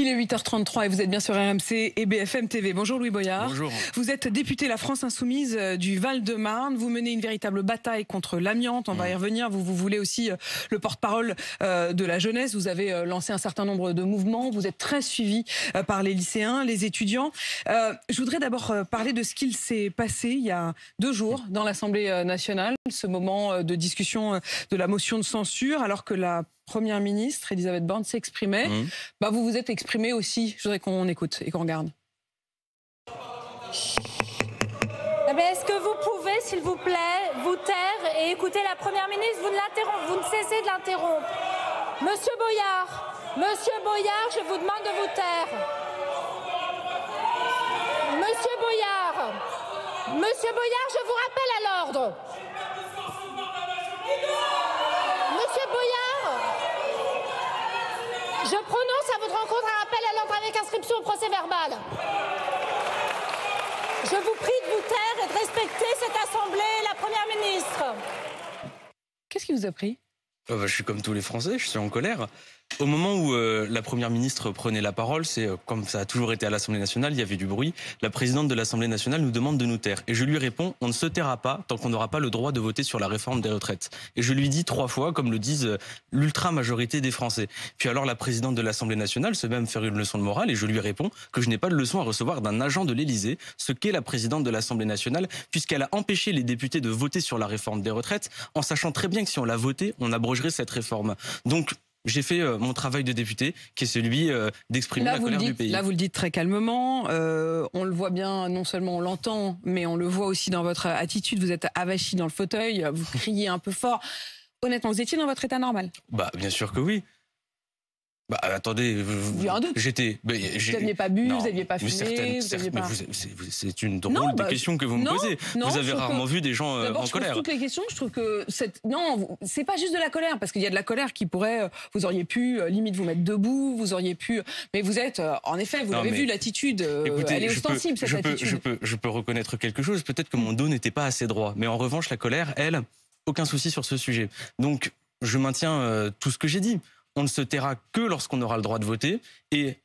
Il est 8h33 et vous êtes bien sur RMC et BFM TV. Bonjour Louis Boyard. Bonjour. Vous êtes député La France Insoumise du Val-de-Marne. Vous menez une véritable bataille contre l'amiante. On va y revenir. Vous voulez aussi le porte-parole de la jeunesse. Vous avez lancé un certain nombre de mouvements. Vous êtes très suivi par les lycéens, les étudiants. Je voudrais d'abord parler de ce qu'il s'est passé il y a 2 jours dans l'Assemblée nationale. Ce moment de discussion de la motion de censure alors que la Première ministre, Elisabeth Borne, s'exprimait. Vous vous êtes exprimé aussi. Je voudrais qu'on écoute et qu'on regarde. Est-ce que vous pouvez, s'il vous plaît, vous taire et écouter la Première ministre? Vous ne cessez de l'interrompre. Monsieur Boyard, je vous demande de vous taire. Monsieur Boyard, je vous rappelle à l'ordre. Monsieur Boyard, je prononce à votre rencontre un rappel à l'ordre avec inscription au procès verbal. Je vous prie de vous taire et de respecter cette assemblée et la Première ministre. Qu'est-ce qui vous a pris ? Je suis comme tous les Français, je suis en colère. Au moment où la Première ministre prenait la parole, c'est comme ça a toujours été à l'Assemblée nationale, il y avait du bruit. La présidente de l'Assemblée nationale nous demande de nous taire. Et je lui réponds, on ne se taira pas tant qu'on n'aura pas le droit de voter sur la réforme des retraites. Et je lui dis 3 fois, comme le disent l'ultra-majorité des Français. Puis alors la présidente de l'Assemblée nationale se met à me faire une leçon de morale et je lui réponds que je n'ai pas de leçon à recevoir d'un agent de l'Élysée, ce qu'est la présidente de l'Assemblée nationale, puisqu'elle a empêché les députés de voter sur la réforme des retraites, en sachant très bien que si on l'a votée, on abrogerait cette réforme. Donc, j'ai fait mon travail de député, qui est celui d'exprimer la colère du pays. Là, vous le dites très calmement. On le voit bien, non seulement on l'entend, mais on le voit aussi dans votre attitude. Vous êtes avachi dans le fauteuil, vous criez un peu fort. Honnêtement, vous étiez dans votre état normal? Bien sûr que oui. Attendez, j'étais... Vous n'aviez pas bu, vous n'aviez pas fumé, c'est une drôle de question que vous me posez. Vous avez rarement vu des gens en colère. Toutes les questions, je trouve que... Non, c'est pas juste de la colère, parce qu'il y a de la colère qui pourrait... Vous auriez pu, limite, vous mettre debout, vous auriez pu... Mais vous êtes, en effet, vous l'avez vu, l'attitude, elle est ostensible, cette attitude. Je peux reconnaître quelque chose, peut-être que mon dos n'était pas assez droit. Mais en revanche, la colère, elle, aucun souci sur ce sujet. Donc, je maintiens tout ce que j'ai dit. On ne se taira que lorsqu'on aura le droit de voter et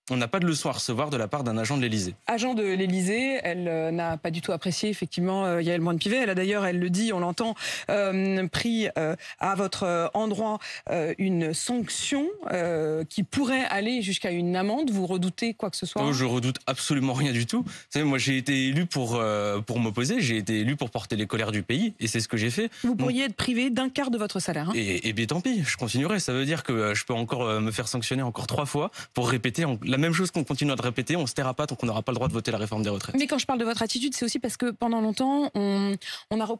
on n'a pas de leçon à recevoir de la part d'un agent de l'Élysée. Agent de l'Élysée, elle n'a pas du tout apprécié effectivement Yaël Braun-Pivet. Elle a d'ailleurs, elle le dit, on l'entend, pris à votre endroit une sanction qui pourrait aller jusqu'à une amende. Vous redoutez quoi que ce soit? Je redoute absolument rien du tout. Vous savez, moi j'ai été élu pour m'opposer, j'ai été élu pour porter les colères du pays et c'est ce que j'ai fait. Vous pourriez être privé d'un quart de votre salaire. Et bien tant pis, je continuerai. Ça veut dire que je peux encore me faire sanctionner encore 3 fois pour répéter la même chose qu'on continue à répéter, on ne se taira pas tant qu'on n'aura pas le droit de voter la réforme des retraites. Mais quand je parle de votre attitude, c'est aussi parce que pendant longtemps, on a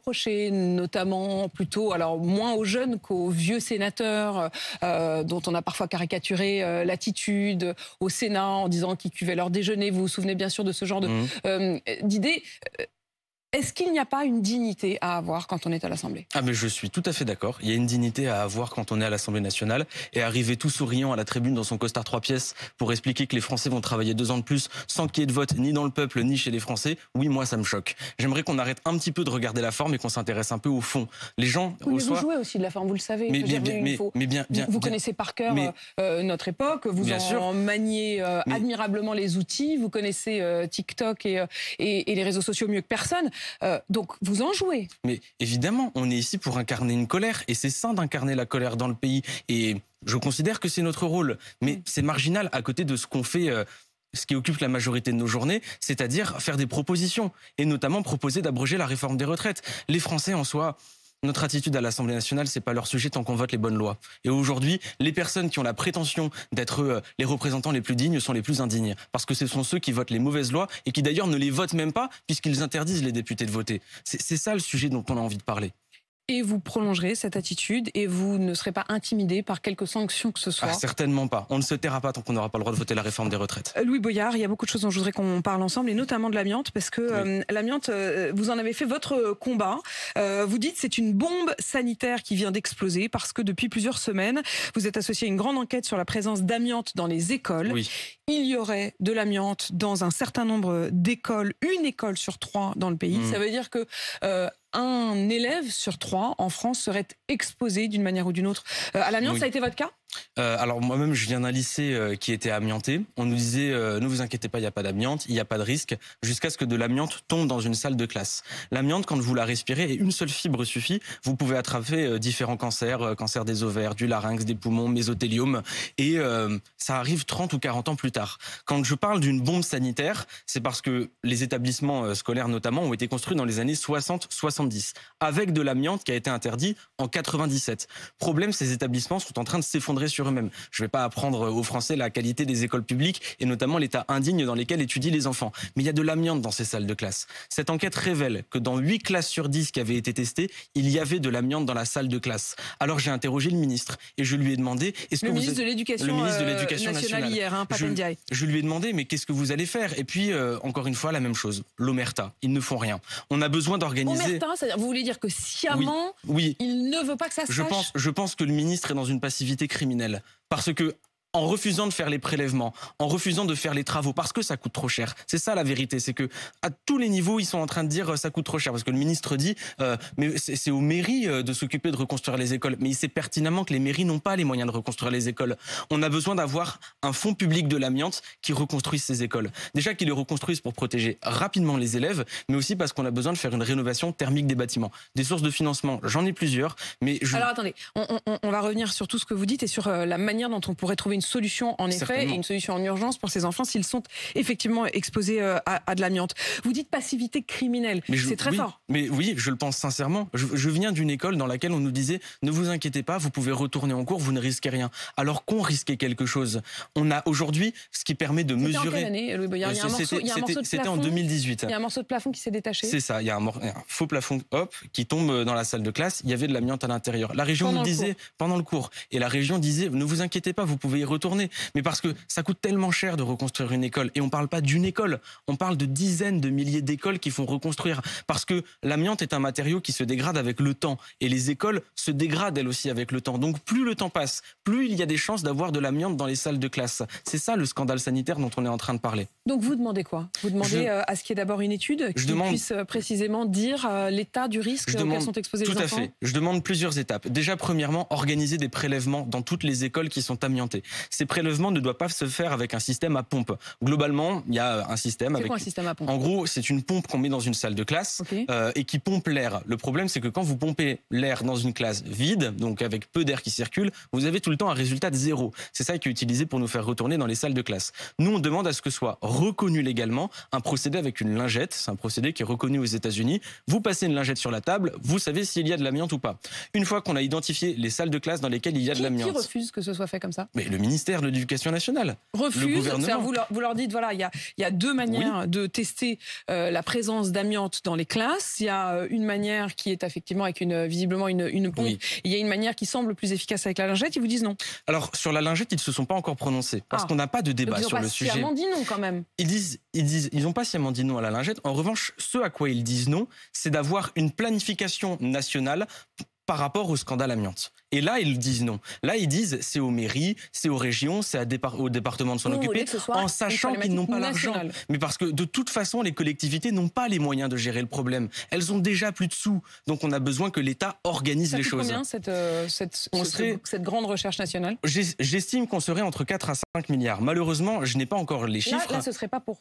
notamment plutôt, alors moins aux jeunes qu'aux vieux sénateurs, dont on a parfois caricaturé l'attitude au Sénat en disant qu'ils cuvaient leur déjeuner. Vous vous souvenez bien sûr de ce genre d'idées. Est-ce qu'il n'y a pas une dignité à avoir quand on est à l'Assemblée? Mais je suis tout à fait d'accord. Il y a une dignité à avoir quand on est à l'Assemblée nationale et arriver tout souriant à la tribune dans son costard 3 pièces pour expliquer que les Français vont travailler 2 ans de plus sans qu'il y ait de vote ni dans le peuple ni chez les Français. Oui, moi ça me choque. J'aimerais qu'on arrête un petit peu de regarder la forme et qu'on s'intéresse un peu au fond. Les gens... Oui, mais vous jouez aussi de la forme, vous le savez. Vous connaissez par cœur notre époque, vous en maniez admirablement les outils, vous connaissez TikTok et les réseaux sociaux mieux que personne. Donc vous en jouez. Mais évidemment, on est ici pour incarner une colère et c'est sain d'incarner la colère dans le pays et je considère que c'est notre rôle. Mais c'est marginal à côté de ce qu'on fait, ce qui occupe la majorité de nos journées, c'est-à-dire faire des propositions et notamment proposer d'abroger la réforme des retraites. Les Français en soi... Notre attitude à l'Assemblée nationale, c'est pas leur sujet tant qu'on vote les bonnes lois. Et aujourd'hui, les personnes qui ont la prétention d'être les représentants les plus dignes sont les plus indignes. Parce que ce sont ceux qui votent les mauvaises lois et qui d'ailleurs ne les votent même pas puisqu'ils interdisent les députés de voter. C'est ça le sujet dont on a envie de parler. Et vous prolongerez cette attitude et vous ne serez pas intimidé par quelque sanction que ce soit? Certainement pas. On ne se taira pas tant qu'on n'aura pas le droit de voter la réforme des retraites. Louis Boyard, il y a beaucoup de choses dont je voudrais qu'on parle ensemble et notamment de l'amiante parce que l'amiante, vous en avez fait votre combat. Vous dites c'est une bombe sanitaire qui vient d'exploser parce que depuis plusieurs semaines, vous êtes associé à une grande enquête sur la présence d'amiante dans les écoles. Oui. Il y aurait de l'amiante dans un certain nombre d'écoles, 1 école sur 3 dans le pays. Ça veut dire que un élève sur 3 en France serait exposé d'une manière ou d'une autre à l'amiante. Ça a été votre cas? Alors moi-même, je viens d'un lycée qui était amianté. On nous disait ne vous inquiétez pas, il n'y a pas d'amiante, il n'y a pas de risque, jusqu'à ce que de l'amiante tombe dans une salle de classe. L'amiante, quand vous la respirez, et une seule fibre suffit, vous pouvez attraper différents cancers, cancer des ovaires, du larynx, des poumons, mésothéliome, et ça arrive 30 ou 40 ans plus tard. Quand je parle d'une bombe sanitaire, c'est parce que les établissements scolaires notamment ont été construits dans les années 60-70, avec de l'amiante qui a été interdit en 97. Problème, ces établissements sont en train de s'effondrer sur eux-mêmes. Je ne vais pas apprendre aux Français la qualité des écoles publiques et notamment l'état indigne dans lesquels étudient les enfants. Mais il y a de l'amiante dans ces salles de classe. Cette enquête révèle que dans 8 classes sur 10 qui avaient été testées, il y avait de l'amiante dans la salle de classe. Alors j'ai interrogé le ministre et je lui ai demandé... Le ministre de l'Éducation nationale hier, hein, Pape Ndiaye. Je lui ai demandé, mais qu'est-ce que vous allez faire? Et puis, encore une fois, la même chose. L'omerta, ils ne font rien. On a besoin d'organiser... Omerta, c'est-à-dire, vous voulez dire que sciemment, oui. il ne veut pas que ça se sache? Je pense que le ministre est dans une passivité criminelle. Parce que, en refusant de faire les prélèvements, en refusant de faire les travaux, parce que ça coûte trop cher. C'est ça la vérité, c'est que à tous les niveaux, ils sont en train de dire ça coûte trop cher. Parce que le ministre dit, mais c'est aux mairies de s'occuper de reconstruire les écoles. Mais il sait pertinemment que les mairies n'ont pas les moyens de reconstruire les écoles. On a besoin d'avoir un fonds public de l'amiante qui reconstruise ces écoles. Déjà qu'ils les reconstruisent pour protéger rapidement les élèves, mais aussi parce qu'on a besoin de faire une rénovation thermique des bâtiments. Des sources de financement, j'en ai plusieurs, mais Alors attendez, on va revenir sur tout ce que vous dites et sur la manière dont on pourrait trouver une solution en effet, et une solution en urgence pour ces enfants s'ils sont effectivement exposés à de l'amiante. Vous dites passivité criminelle, c'est très fort. Mais oui, je le pense sincèrement. Je viens d'une école dans laquelle on nous disait ne vous inquiétez pas, vous pouvez retourner en cours, vous ne risquez rien. Alors qu'on risquait quelque chose. On a aujourd'hui ce qui permet de mesurer... C'était en quelle année, Louis Boyard? C'était en 2018. Il y a un morceau de plafond qui s'est détaché. C'est ça, il y a un faux plafond qui tombe dans la salle de classe. Il y avait de l'amiante à l'intérieur. La région nous disait pendant le cours. Et la région disait ne vous inquiétez pas, vous pouvez y retourner. Mais parce que ça coûte tellement cher de reconstruire une école. Et on ne parle pas d'une école, on parle de dizaines de milliers d'écoles qui font reconstruire. Parce que l'amiante est un matériau qui se dégrade avec le temps. Et les écoles se dégradent elles aussi avec le temps. Donc plus le temps passe, plus il y a des chances d'avoir de l'amiante dans les salles de classe. C'est ça le scandale sanitaire dont on est en train de parler. Donc vous demandez quoi? Vous demandez à ce qu'il y ait d'abord une étude qui puisse précisément dire l'état du risque auquel sont exposés les enfants? Tout à fait. Je demande plusieurs étapes. Déjà, premièrement, organiser des prélèvements dans toutes les écoles qui sont amiantées. Ces prélèvements ne doit pas se faire avec un système à pompe. Globalement, il y a un système avec... C'est quoi un système à pompe? En gros, c'est une pompe qu'on met dans une salle de classe et qui pompe l'air. Le problème, c'est que quand vous pompez l'air dans une classe vide, donc avec peu d'air qui circule, vous avez tout le temps un résultat de zéro. C'est ça qui est utilisé pour nous faire retourner dans les salles de classe. Nous, on demande à ce que soit reconnu légalement un procédé avec une lingette. C'est un procédé qui est reconnu aux États-Unis. Vous passez une lingette sur la table, vous savez s'il y a de l'amiante ou pas. Une fois qu'on a identifié les salles de classe dans lesquelles il y a de l'amiante... Qui refuse que ce soit fait comme ça? Mais le ministère de l'Éducation nationale. Refuse, vous leur dites, voilà, il y a deux manières de tester la présence d'amiante dans les classes. Il y a une manière qui est effectivement avec visiblement une pompe. Et il y a une manière qui semble plus efficace avec la lingette. Ils vous disent non. Alors, sur la lingette, ils ne se sont pas encore prononcés. Parce qu'on n'a pas de débat sur le sujet. Ils n'ont pas sciemment dit non quand même. Ils n'ont pas sciemment dit non à la lingette. En revanche, ce à quoi ils disent non, c'est d'avoir une planification nationale par rapport au scandale amiante. Et là, ils disent non. Là, ils disent c'est aux mairies, c'est aux régions, c'est au département de s'en occuper, en sachant qu'ils n'ont pas l'argent. Mais parce que de toute façon, les collectivités n'ont pas les moyens de gérer le problème. Elles ont déjà plus de sous. Donc on a besoin que l'État organise les choses. Combien cette grande recherche nationale? J'estime qu'on serait entre 4 à 5 milliards. Malheureusement, je n'ai pas encore les chiffres. Là, ce serait pas pour...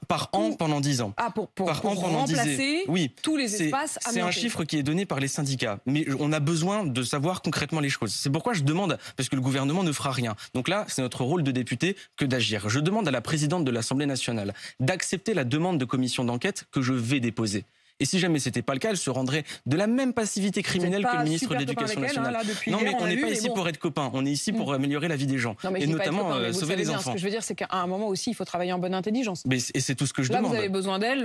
Par an pendant 10 ans. Pour remplacer tous les espaces amiantés. C'est un chiffre qui est donné par les syndicats. Mais on a besoin de savoir concrètement les choses. C'est pourquoi je demande, parce que le gouvernement ne fera rien. Donc là, c'est notre rôle de député que d'agir. Je demande à la présidente de l'Assemblée nationale d'accepter la demande de commission d'enquête que je vais déposer. Et si jamais c'était pas le cas, elle se rendrait de la même passivité criminelle que le ministre de l'Éducation nationale. Non, mais on n'est pas ici pour être copains. On est ici pour améliorer la vie des gens. Et notamment sauver les enfants. Ce que je veux dire, c'est qu'à un moment aussi, il faut travailler en bonne intelligence. Et c'est tout ce que je demande. Là, vous avez besoin d'elle.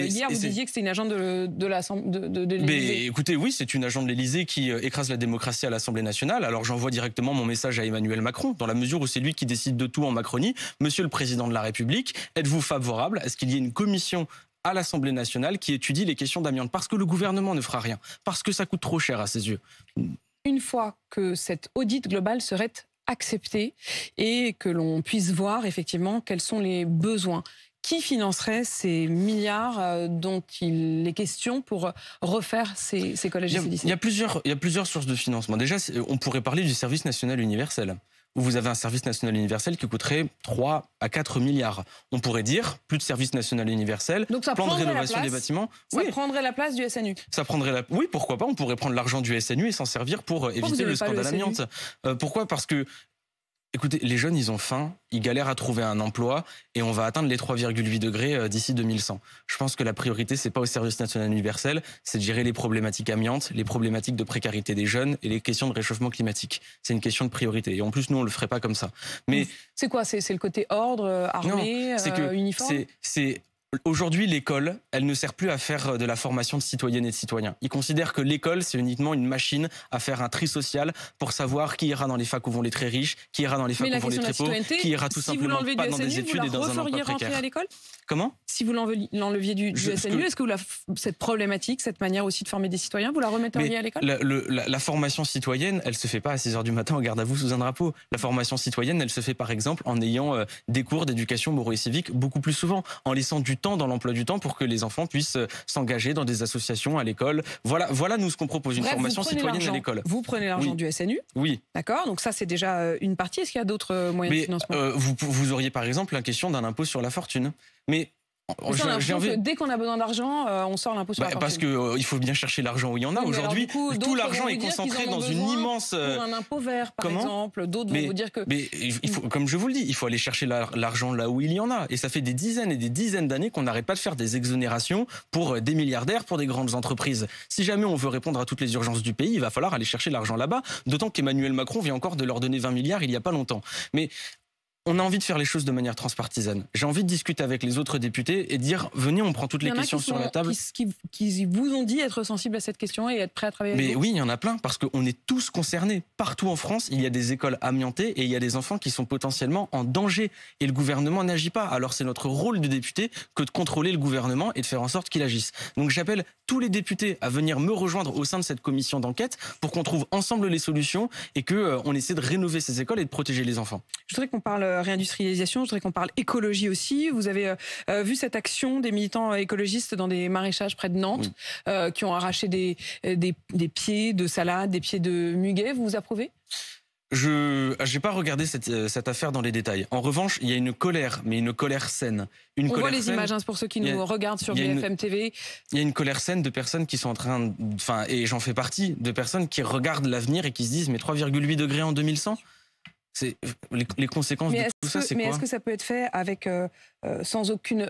Hier, vous disiez que c'était une agente de l'Élysée. Mais écoutez, oui, c'est une agente de l'Élysée qui écrase la démocratie à l'Assemblée nationale. Alors j'envoie directement mon message à Emmanuel Macron, dans la mesure où c'est lui qui décide de tout en Macronie. Monsieur le Président de la République, êtes-vous favorable à ce qu'il y ait une commission à l'Assemblée nationale qui étudie les questions d'amiante? Parce que le gouvernement ne fera rien, parce que ça coûte trop cher à ses yeux. Une fois que cette audit globale serait acceptée et que l'on puisse voir effectivement quels sont les besoins, Qui financerait ces milliards dont il est question pour refaire ces collèges et ces lycées? Il y a plusieurs sources de financement. Déjà, on pourrait parler du service national universel, où vous avez un service national universel qui coûterait 3 à 4 milliards. On pourrait dire, plus de service national universel, donc ça plan de rénovation des bâtiments. Ça prendrait la place du SNU. Oui, pourquoi pas, on pourrait prendre l'argent du SNU et s'en servir pour éviter le scandale amiante. Pourquoi? Parce que, écoutez, les jeunes, ils ont faim, ils galèrent à trouver un emploi et on va atteindre les 3,8 degrés d'ici 2100. Je pense que la priorité, c'est pas au service national universel, c'est de gérer les problématiques amiantes, les problématiques de précarité des jeunes et les questions de réchauffement climatique. C'est une question de priorité. Et en plus, nous, on le ferait pas comme ça. Mais c'est quoi? C'est le côté ordre, armée, uniforme? Aujourd'hui, l'école, elle ne sert plus à faire de la formation de citoyennes et de citoyens. Ils considèrent que l'école, c'est uniquement une machine à faire un tri social pour savoir qui ira dans les facs où vont les très riches, qui ira dans les facs où vont les très pauvres, qui ira tout simplement pas dans des études et dans un emploi précaire. À l'école? Comment? Si vous l'enleviez du SNU, est-ce que cette problématique, cette manière aussi de former des citoyens, vous la remetteriez à l'école? La formation citoyenne, elle se fait pas à 6h du matin au garde à vous sous un drapeau. La formation citoyenne, elle se fait par exemple en ayant des cours d'éducation moraux et civique beaucoup plus souvent, en laissant du temps dans l'emploi du temps pour que les enfants puissent s'engager dans des associations à l'école. Voilà nous ce qu'on propose, une formation citoyenne à l'école. Vous prenez l'argent du SNU? Oui. D'accord, donc ça c'est déjà une partie. Est-ce qu'il y a d'autres moyens de financement? Vous auriez par exemple la question d'un impôt sur la fortune. Mais dès qu'on a besoin d'argent, on sort l'impôt sur la fortune. Parce qu'il faut bien chercher l'argent où il y en a. Aujourd'hui, tout l'argent est concentré dans une immense... Pour un impôt vert, par exemple. D'autres vont vous dire que... Mais comme je vous le dis, il faut aller chercher l'argent là où il y en a. Et ça fait des dizaines et des dizaines d'années qu'on n'arrête pas de faire des exonérations pour des milliardaires, pour des grandes entreprises. Si jamais on veut répondre à toutes les urgences du pays, il va falloir aller chercher l'argent là-bas. D'autant qu'Emmanuel Macron vient encore de leur donner 20 milliards il n'y a pas longtemps. Mais... on a envie de faire les choses de manière transpartisane. J'ai envie de discuter avec les autres députés et de dire, venez, on prend toutes les questions sur la table. Qui vous ont dit être sensibles à cette question et être prêts à travailler avec vous? Oui, il y en a plein, parce qu'on est tous concernés. Partout en France, il y a des écoles amiantées et il y a des enfants qui sont potentiellement en danger. Et le gouvernement n'agit pas. Alors c'est notre rôle de député que de contrôler le gouvernement et de faire en sorte qu'il agisse. Donc j'appelle tous les députés à venir me rejoindre au sein de cette commission d'enquête pour qu'on trouve ensemble les solutions et qu'on essaie de rénover ces écoles et de protéger les enfants. Je voudrais qu'on parle réindustrialisation, je voudrais qu'on parle écologie aussi. Vous avez vu cette action des militants écologistes dans des maraîchages près de Nantes, qui ont arraché des pieds de salade, des pieds de muguet. Vous approuvez? Je n'ai pas regardé cette affaire dans les détails. En revanche, il y a une colère, mais une colère saine. On voit les images, c'est pour ceux qui nous regardent sur BFM TV. Il y a une colère saine de personnes qui sont en train... et j'en fais partie, de personnes qui regardent l'avenir et qui se disent, mais 3,8 degrés en 2100 ? C'est les conséquences de tout ça, c'est quoi? Mais est-ce que ça peut être fait avec sans aucune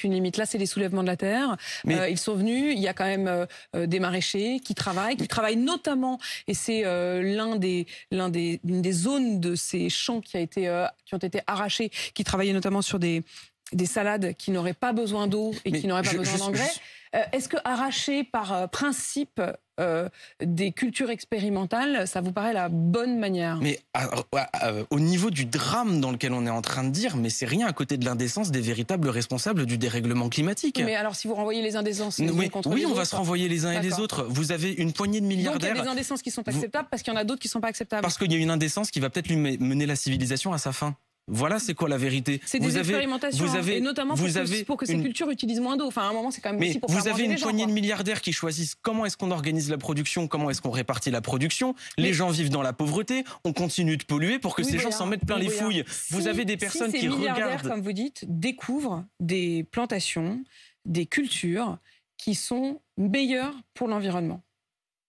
limite? Là, c'est les soulèvements de la terre. Ils sont venus. Il y a quand même des maraîchers qui travaillent notamment. Et c'est l'une des zones de ces champs qui ont été arrachés, qui travaillaient notamment sur des salades qui n'auraient pas besoin d'eau et qui n'auraient pas besoin d'engrais. Est-ce que arracher par principe des cultures expérimentales, ça vous paraît la bonne manière? Mais au niveau du drame dans lequel on est en train de dire, mais c'est rien à côté de l'indécence des véritables responsables du dérèglement climatique. Mais alors si vous renvoyez les indécences contre les autres, on va se renvoyer les uns et les autres. Vous avez une poignée de milliardaires. Donc il y a des indécences qui sont acceptables parce qu'il y en a d'autres qui ne sont pas acceptables. Parce qu'il y a une indécence qui va peut-être lui mener la civilisation à sa fin. Voilà, c'est quoi la vérité? C'est des expérimentations, et notamment pour que ces cultures utilisent moins d'eau. Enfin, à un moment, c'est quand même aussi pour faire manger les gens. Vous avez une poignée de milliardaires qui choisissent comment est-ce qu'on organise la production, comment est-ce qu'on répartit la production. Les gens vivent dans la pauvreté, on continue de polluer pour que ces gens s'en mettent plein les fouilles. Vous avez des personnes qui regardent... Ces milliardaires, comme vous dites, découvrent des plantations, des cultures qui sont meilleures pour l'environnement.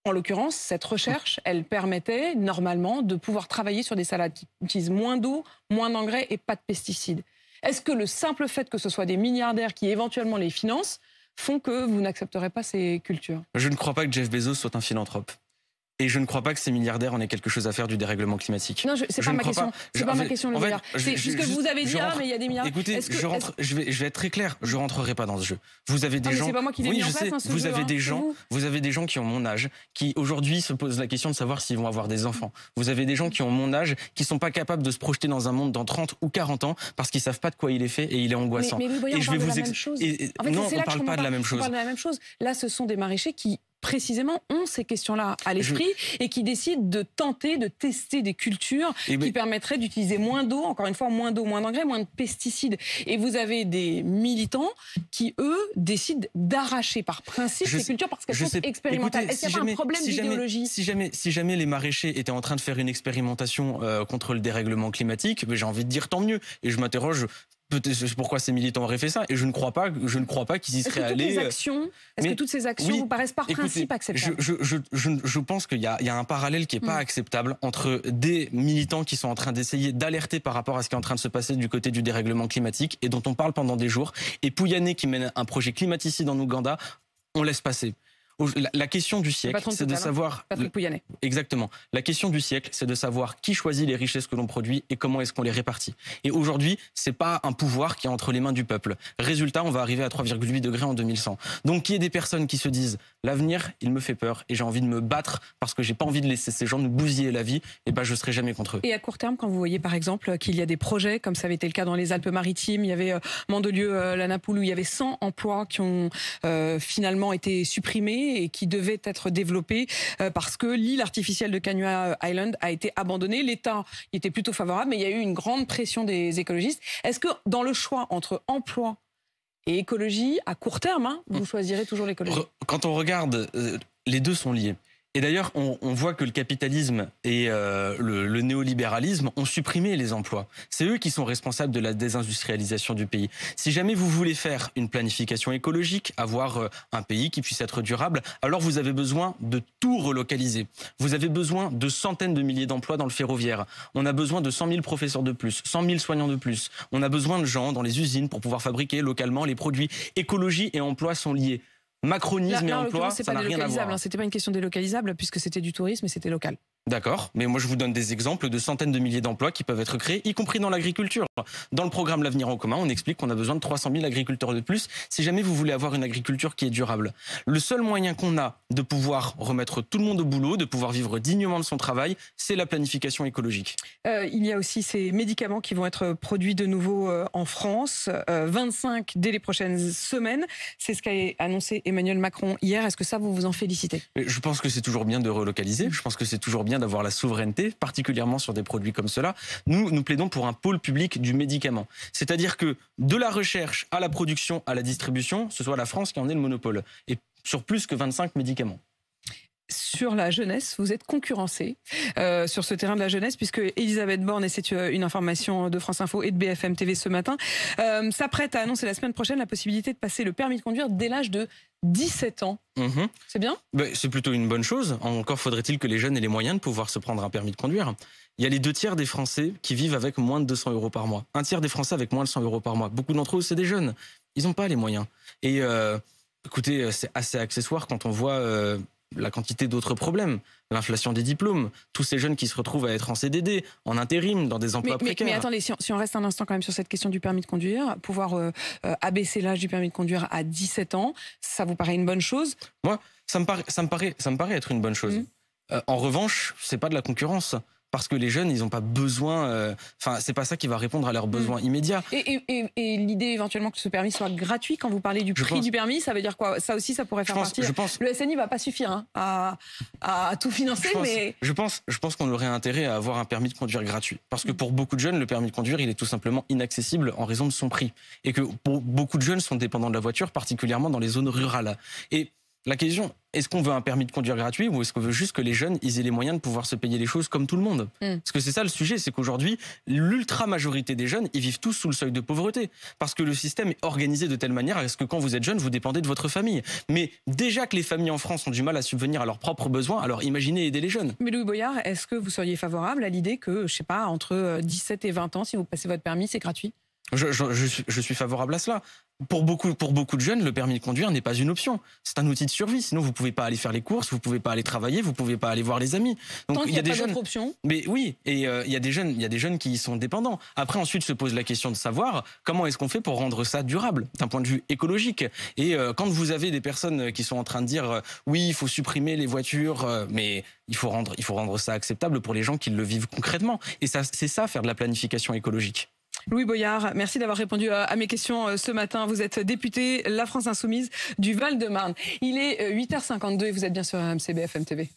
En l'occurrence, cette recherche, elle permettait normalement de pouvoir travailler sur des salades qui utilisent moins d'eau, moins d'engrais et pas de pesticides. Est-ce que le simple fait que ce soit des milliardaires qui éventuellement les financent font que vous n'accepterez pas ces cultures? Je ne crois pas que Jeff Bezos soit un philanthrope. Et je ne crois pas que ces milliardaires en aient quelque chose à faire du dérèglement climatique. Non, c'est pas ma question. C'est pas ma question, le milliard. C'est puisque vous avez dit, mais il y a des milliards. Écoutez, je vais être très clair, je rentrerai pas dans ce jeu. Vous avez des gens... c'est pas moi qui l'ai mis en place, vous avez des gens qui ont mon âge, qui aujourd'hui se posent la question de savoir s'ils vont avoir des enfants. Vous avez des gens qui ont mon âge, qui sont pas capables de se projeter dans un monde dans 30 ou 40 ans, parce qu'ils savent pas de quoi il est fait et il est angoissant. Mais oui, et je vais vous même chose. Non, on parle pas de la même chose. On parle de la même chose. Là, ce sont des maraîchers qui précisément ont ces questions-là à l'esprit et qui décident de tenter, de tester des cultures qui permettraient d'utiliser moins d'eau, encore une fois, moins d'eau, moins d'engrais, moins de pesticides. Et vous avez des militants qui, eux, décident d'arracher par principe ces cultures parce qu'elles sont expérimentales. Est-ce qu'il n'y a pas un problème d'idéologie ? Si jamais les maraîchers étaient en train de faire une expérimentation contre le dérèglement climatique, j'ai envie de dire tant mieux. Et je m'interroge peut-être pourquoi ces militants auraient fait ça. Et je ne crois pas qu'ils y seraient allés. Est-ce que toutes ces actions vous paraissent par principe acceptables ? Je pense qu'il y a un parallèle qui n'est pas acceptable entre des militants qui sont en train d'essayer d'alerter par rapport à ce qui est en train de se passer du côté du dérèglement climatique et dont on parle pendant des jours, et Pouyanné qui mène un projet climaticide en Ouganda. On laisse passer. La question du siècle, c'est de savoir... Patrick Pouyanné. Exactement. La question du siècle, c'est de savoir qui choisit les richesses que l'on produit et comment est-ce qu'on les répartit. Et aujourd'hui, c'est pas un pouvoir qui est entre les mains du peuple. Résultat, on va arriver à 3,8 degrés en 2100. Donc, qu'il y ait des personnes qui se disent « L'avenir, il me fait peur et j'ai envie de me battre parce que j'ai pas envie de laisser ces gens nous bousiller la vie », et ben je serai jamais contre eux. Et à court terme, quand vous voyez par exemple qu'il y a des projets, comme ça avait été le cas dans les Alpes-Maritimes, il y avait Mandelieu, la Napoule, où il y avait 100 emplois qui ont finalement été supprimés et qui devaient être développés parce que l'île artificielle de Kanu'a Island a été abandonnée. L'État y était plutôt favorable, mais il y a eu une grande pression des écologistes. Est-ce que dans le choix entre emploi et écologie, à court terme, vous choisirez toujours l'écologie ? Quand on regarde, les deux sont liés. Et d'ailleurs, on voit que le capitalisme et le néolibéralisme ont supprimé les emplois. C'est eux qui sont responsables de la désindustrialisation du pays. Si jamais vous voulez faire une planification écologique, avoir un pays qui puisse être durable, alors vous avez besoin de tout relocaliser. Vous avez besoin de centaines de milliers d'emplois dans le ferroviaire. On a besoin de 100 000 professeurs de plus, 100 000 soignants de plus. On a besoin de gens dans les usines pour pouvoir fabriquer localement les produits. Écologie et emploi sont liés. Macronisme et emploi, ça n'a rien à voir. C'était pas une question délocalisable puisque c'était du tourisme et c'était local. D'accord, mais moi je vous donne des exemples de centaines de milliers d'emplois qui peuvent être créés, y compris dans l'agriculture. Dans le programme L'Avenir en commun, on explique qu'on a besoin de 300 000 agriculteurs de plus si jamais vous voulez avoir une agriculture qui est durable. Le seul moyen qu'on a de pouvoir remettre tout le monde au boulot, de pouvoir vivre dignement de son travail, c'est la planification écologique. Il y a aussi ces médicaments qui vont être produits de nouveau en France, 25 dès les prochaines semaines. C'est ce qu'a annoncé Emmanuel Macron hier. Est-ce que ça, vous vous en félicitez ? Je pense que c'est toujours bien de relocaliser. Je pense que c'est toujours bien d'avoir la souveraineté, particulièrement sur des produits comme cela. Nous plaidons pour un pôle public du médicament. C'est-à-dire que de la recherche à la production, à la distribution, ce soit la France qui en ait le monopole. Et sur plus que 25 médicaments. Sur la jeunesse, vous êtes concurrencé sur ce terrain de la jeunesse, puisque Elisabeth Borne, et c'est une information de France Info et de BFM TV ce matin, s'apprête à annoncer la semaine prochaine la possibilité de passer le permis de conduire dès l'âge de 17 ans. C'est bien ? C'est plutôt une bonne chose. Encore faudrait-il que les jeunes aient les moyens de pouvoir se prendre un permis de conduire. Il y a les 2 tiers des Français qui vivent avec moins de 200 € par mois. 1 tiers des Français avec moins de 100 € par mois. Beaucoup d'entre eux, c'est des jeunes. Ils n'ont pas les moyens. Et écoutez, c'est assez accessoire quand on voit... la quantité d'autres problèmes, l'inflation des diplômes, tous ces jeunes qui se retrouvent à être en CDD, en intérim, dans des emplois précaires. Mais attendez, si on reste un instant quand même sur cette question du permis de conduire, pouvoir abaisser l'âge du permis de conduire à 17 ans, ça vous paraît une bonne chose ? Moi, ça me paraît être une bonne chose. En revanche, c'est pas de la concurrence. Parce que les jeunes, ils n'ont pas besoin... c'est pas ça qui va répondre à leurs besoins immédiats. Et l'idée éventuellement que ce permis soit gratuit, quand vous parlez du prix du permis, ça veut dire quoi ? Ça aussi, ça pourrait faire partie... Le SNI va pas suffire à tout financer, mais... Je pense qu'on aurait intérêt à avoir un permis de conduire gratuit. Parce que pour beaucoup de jeunes, le permis de conduire, il est tout simplement inaccessible en raison de son prix. Et que beaucoup de jeunes sont dépendants de la voiture, particulièrement dans les zones rurales. Et la question, est-ce qu'on veut un permis de conduire gratuit ou est-ce qu'on veut juste que les jeunes aient les moyens de pouvoir se payer les choses comme tout le monde ? Parce que c'est ça le sujet, c'est qu'aujourd'hui, l'ultra-majorité des jeunes, ils vivent tous sous le seuil de pauvreté. Parce que le système est organisé de telle manière à ce que quand vous êtes jeune, vous dépendez de votre famille. Mais déjà que les familles en France ont du mal à subvenir à leurs propres besoins, alors imaginez aider les jeunes. Mais Louis Boyard, est-ce que vous seriez favorable à l'idée que, je sais pas, entre 17 et 20 ans, si vous passez votre permis, c'est gratuit ? Je suis favorable à cela. Pour beaucoup de jeunes, le permis de conduire n'est pas une option. C'est un outil de survie. Sinon, vous pouvez pas aller faire les courses, vous pouvez pas aller travailler, vous pouvez pas aller voir les amis. Donc, il y a des jeunes. Option. Mais oui, et il y a des jeunes qui y sont dépendants. Après, ensuite, se pose la question de savoir comment est-ce qu'on fait pour rendre ça durable d'un point de vue écologique. Et quand vous avez des personnes qui sont en train de dire oui, il faut supprimer les voitures, mais il faut rendre ça acceptable pour les gens qui le vivent concrètement. Et ça, c'est ça, faire de la planification écologique. Louis Boyard, merci d'avoir répondu à mes questions ce matin. Vous êtes député La France Insoumise du Val-de-Marne. Il est 8h52 et vous êtes bien sur RMC BFM TV.